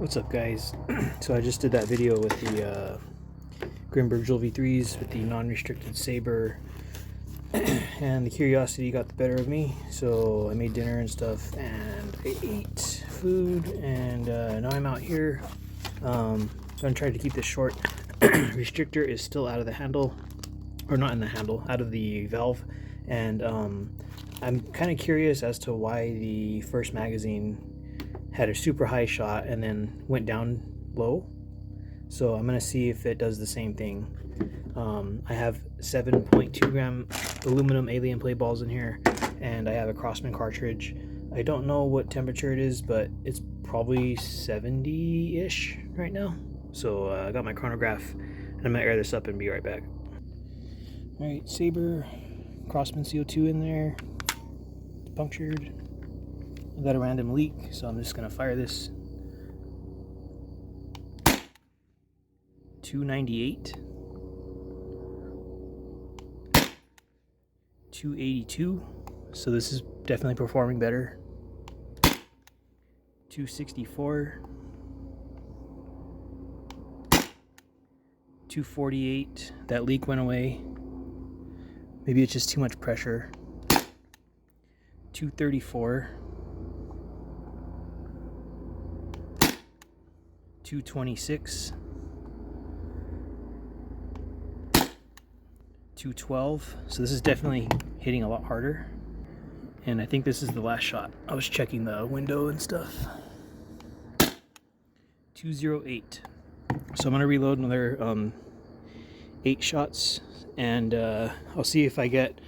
What's up, guys? So I just did that video with the Grimberg Joules V3s with the non-restricted Sabre, and the curiosity got the better of me, so I made dinner and stuff, and I ate food, and now I'm out here. So I'm trying to keep this short. Restrictor is still out of the handle, or not in the handle, out of the valve, and I'm kind of curious as to why the first magazine had a super high shot and then went down low. So I'm gonna see if it does the same thing. I have 7.2 gram aluminum alien play balls in here, and I have a Crossman cartridge. I don't know what temperature it is, but it's probably 70-ish right now. So I got my chronograph, and I'm gonna air this up and be right back. All right, Sabre, Crossman CO2 in there. It's punctured. I got a random leak, so I'm just gonna fire this. 298, 282, so this is definitely performing better. 264, 248, that leak went away. Maybe it's just too much pressure. 234, 226, 212. So this is definitely hitting a lot harder, and I think this is the last shot. I was checking the window and stuff. 208. So I'm gonna reload another 8 shots, and I'll see if I get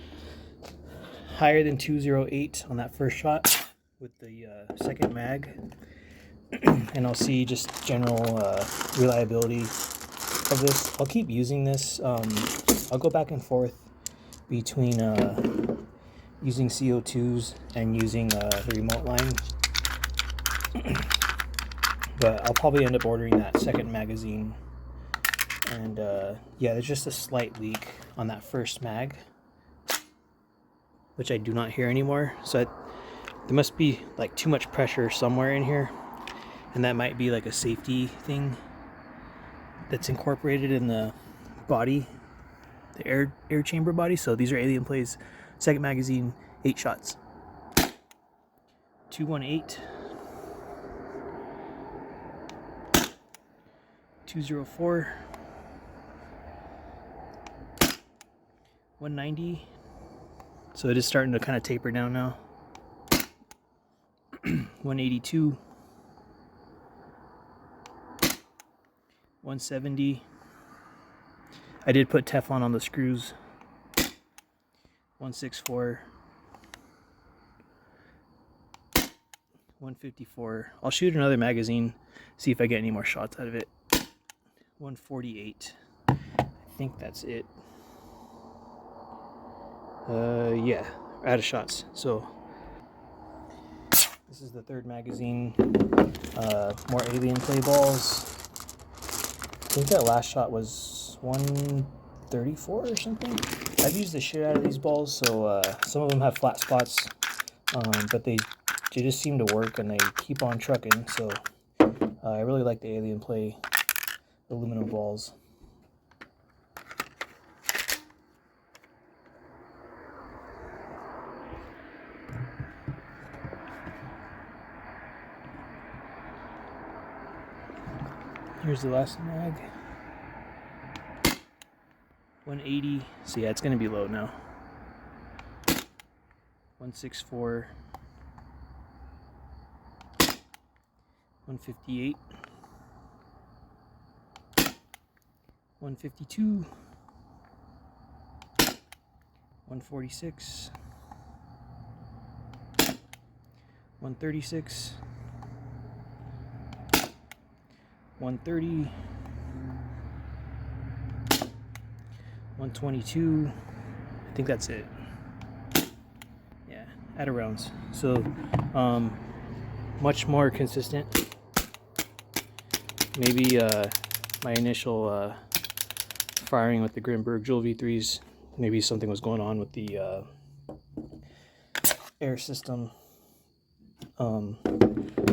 higher than 208 on that first shot with the second mag. And I'll see just general reliability of this. I'll keep using this. I'll go back and forth between using CO2s and using the remote line. But I'll probably end up ordering that second magazine. And yeah, there's just a slight leak on that first mag, which I do not hear anymore. So there must be like too much pressure somewhere in here. And that might be like a safety thing that's incorporated in the body, the air chamber body. So these are Alien Plays, second magazine, 8 shots. 218, 204, 190. So it is starting to kind of taper down now. 182. 170. I did put Teflon on the screws. 164. 154. I'll shoot another magazine, see if I get any more shots out of it. 148. I think that's it. Yeah, out of shots. So this is the third magazine. More Alien Play balls. I think that last shot was 134 or something. I've used the shit out of these balls, so some of them have flat spots, but they just seem to work and they keep on trucking. So I really like the Alien Play aluminum balls. Here's the last mag. 180. So yeah, it's gonna be low now. 164. 158. 152. 146. 136. 130, 122. I think that's it. Yeah, out of rounds. So much more consistent. Maybe my initial firing with the Grimberg Joules V3s, maybe something was going on with the air system.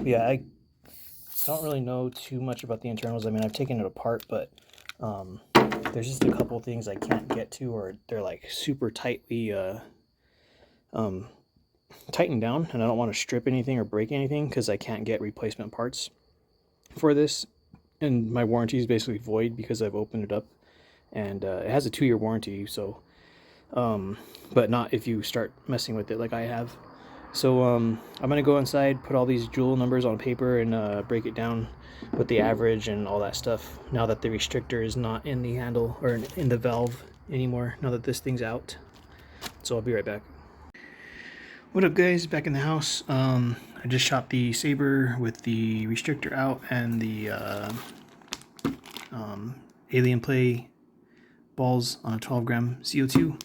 Yeah, don't really know too much about the internals. I mean, I've taken it apart, but there's just a couple things I can't get to, or they're like super tightly tightened down, and I don't want to strip anything or break anything because I can't get replacement parts for this, and my warranty is basically void because I've opened it up, and it has a 2-year warranty, so but not if you start messing with it like I have. So I'm gonna go inside, put all these Joule numbers on paper, and break it down with the average and all that stuff, now that the restrictor is not in the handle or in the valve anymore, now that this thing's out. So I'll be right back. What up, guys? Back in the house. I just shot the Sabre with the restrictor out and the Alien Play balls on a 12-gram CO2.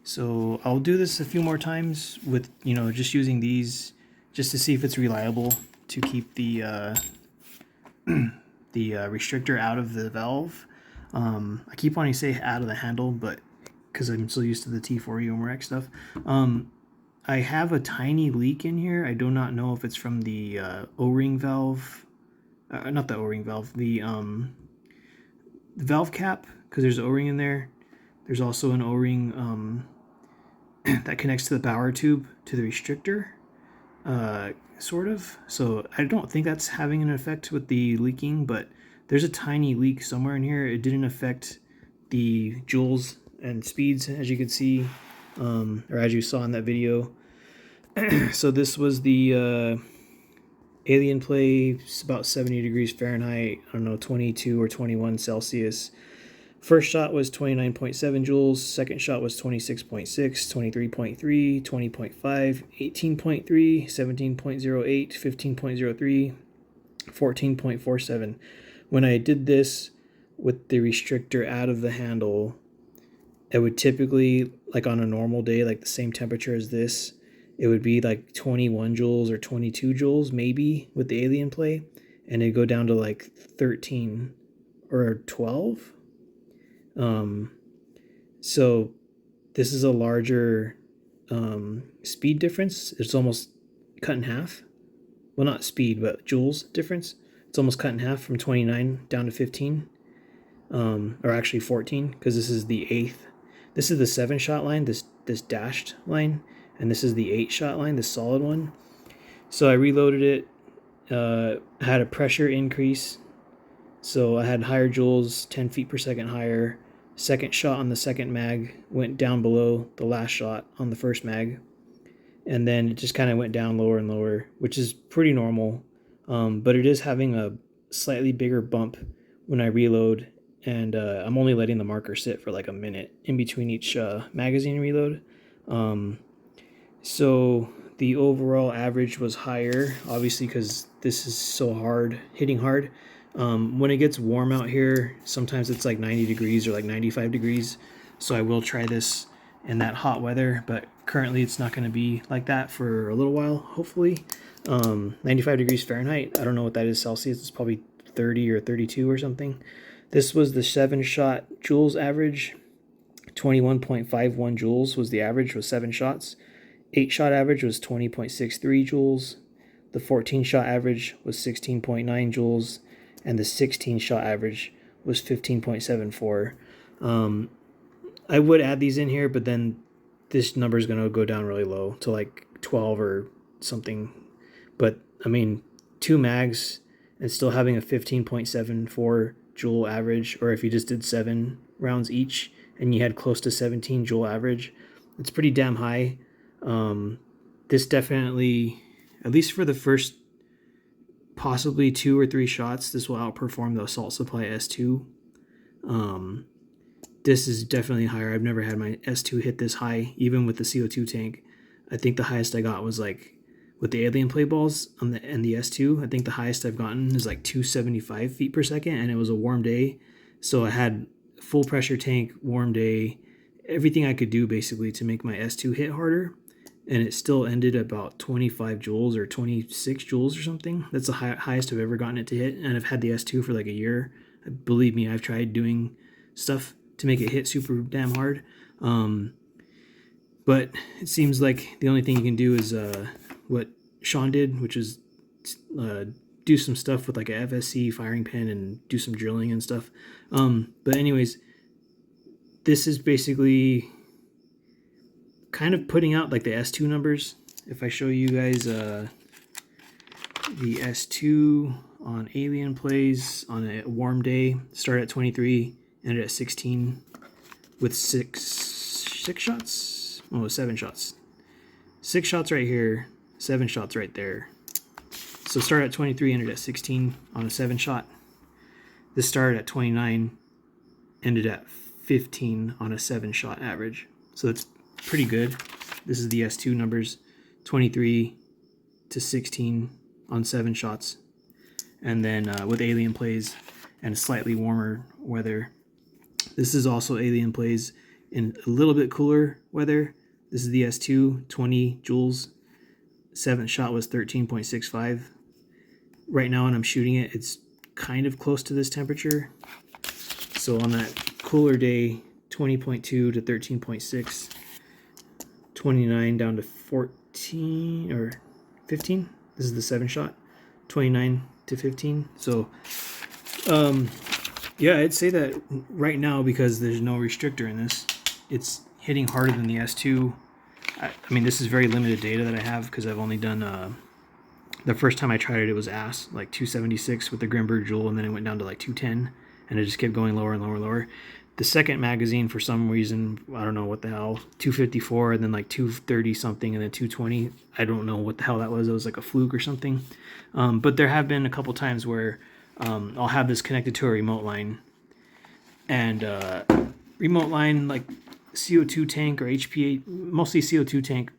So I'll do this a few more times with, just using these just to see if it's reliable to keep the restrictor out of the valve. I keep wanting to say out of the handle, but because I'm so used to the T4 UMRX stuff. I have a tiny leak in here. I do not know if it's from the O-ring valve, not the O-ring valve, the valve cap, because there's an O-ring in there. There's also an O-ring that connects to the power tube to the restrictor, sort of. So I don't think that's having an effect with the leaking, but there's a tiny leak somewhere in here. It didn't affect the joules and speeds, as you can see, or as you saw in that video. So this was the Alien Play, about 70 degrees Fahrenheit, I don't know, 22 or 21 Celsius. First shot was 29.7 joules, second shot was 26.6, 23.3, 20.5, 18.3, 17.08, 15.03, 14.47. When I did this with the restrictor out of the handle, it would typically, like on a normal day, like the same temperature as this, it would be like 21 joules or 22 joules maybe with the Alien Play, and it'd go down to like 13 or 12. So this is a larger speed difference. It's almost cut in half. Well, not speed, but joules difference. It's almost cut in half from 29 down to 15, or actually 14, because this is the 8th. This is the 7-shot line, this dashed line, and this is the 8-shot line, the solid one. So I reloaded it, had a pressure increase. So I had higher joules, 10 feet per second higher. Second shot on the second mag went down below the last shot on the first mag. And then it just kind of went down lower and lower, which is pretty normal. But it is having a slightly bigger bump when I reload. And I'm only letting the marker sit for like a minute in between each magazine reload. So the overall average was higher, obviously, because this is so hard, hitting hard. When it gets warm out here, sometimes it's like 90 degrees or like 95 degrees. So I will try this in that hot weather, but currently it's not going to be like that for a little while, hopefully. 95 degrees Fahrenheit, I don't know what that is Celsius. It's probably 30 or 32 or something. This was the 7-shot joules average. 21.51 joules was the average with 7 shots. 8-shot average was 20.63 joules. The 14-shot average was 16.9 joules. And the 16-shot average was 15.74. I would add these in here, but then this number is going to go down really low to like 12 or something. But, I mean, 2 mags and still having a 15.74 joule average, or if you just did 7 rounds each and you had close to 17 joule average, it's pretty damn high. This definitely, at least for the first possibly 2 or 3 shots, this will outperform the Assault Supply S2. This is definitely higher. I've never had my S2 hit this high, even with the CO2 tank. I think the highest I got was like with the Alien Play balls and the S2. I think the highest I've gotten is like 275 feet per second, and it was a warm day. So I had full pressure tank, warm day, everything I could do basically to make my S2 hit harder. And it still ended about 25 joules or 26 joules or something. That's the highest I've ever gotten it to hit. And I've had the S2 for like a year. Believe me, I've tried doing stuff to make it hit super damn hard. But it seems like the only thing you can do is what Sean did, which is do some stuff with like a FSC firing pin and do some drilling and stuff. But anyways, this is basically kind of putting out like the S2 numbers. If I show you guys the S2 on alien plays on a warm day, start at 23, end at 16 with six shots? Oh, 7 shots. 6 shots right here, 7 shots right there. So start at 23, ended at 16 on a 7 shot. This started at 29, ended at 15 on a 7 shot average. So it's pretty good. This is the S2 numbers, 23 to 16 on 7 shots. And then with alien plays and slightly warmer weather. This is also alien plays in a little bit cooler weather. This is the S2, 20 joules. 7th shot was 13.65. Right now when I'm shooting it, it's kind of close to this temperature. So on that cooler day, 20.2 to 13.6. 29 down to 14 or 15. This is the 7 shot. 29 to 15. So yeah, I'd say that right now, because there's no restrictor in this, it's hitting harder than the S2. I mean, this is very limited data that I have because I've only done the first time I tried it, it was ass, like 276 with the Grimberg Joule, and then it went down to like 210, and it just kept going lower and lower and lower. The second magazine, for some reason, I don't know what the hell, 254, and then like 230 something, and then 220. I don't know what the hell that was. It was like a fluke or something. But there have been a couple times where I'll have this connected to a remote line, and remote line like CO2 tank or HPA, mostly CO2 tank,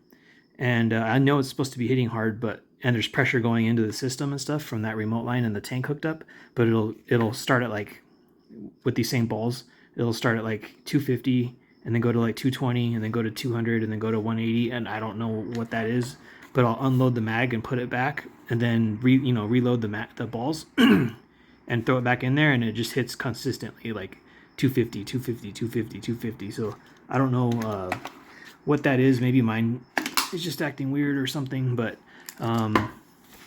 and I know it's supposed to be hitting hard, and there's pressure going into the system and stuff from that remote line and the tank hooked up, but it'll start at like, with these same balls, it'll start at like 250 and then go to like 220 and then go to 200 and then go to 180, and I don't know what that is, but I'll unload the mag and put it back and then reload the balls and throw it back in there, and it just hits consistently like 250, 250, 250, 250. So I don't know what that is. Maybe mine is just acting weird or something, but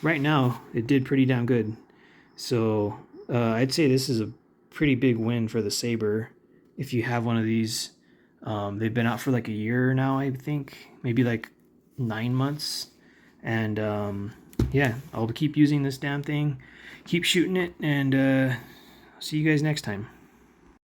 right now it did pretty damn good. So I'd say this is a pretty big win for the Sabre. If you have one of these, they've been out for like a year now, I think, maybe like 9 months. And yeah, I'll keep using this damn thing, keep shooting it, and see you guys next time.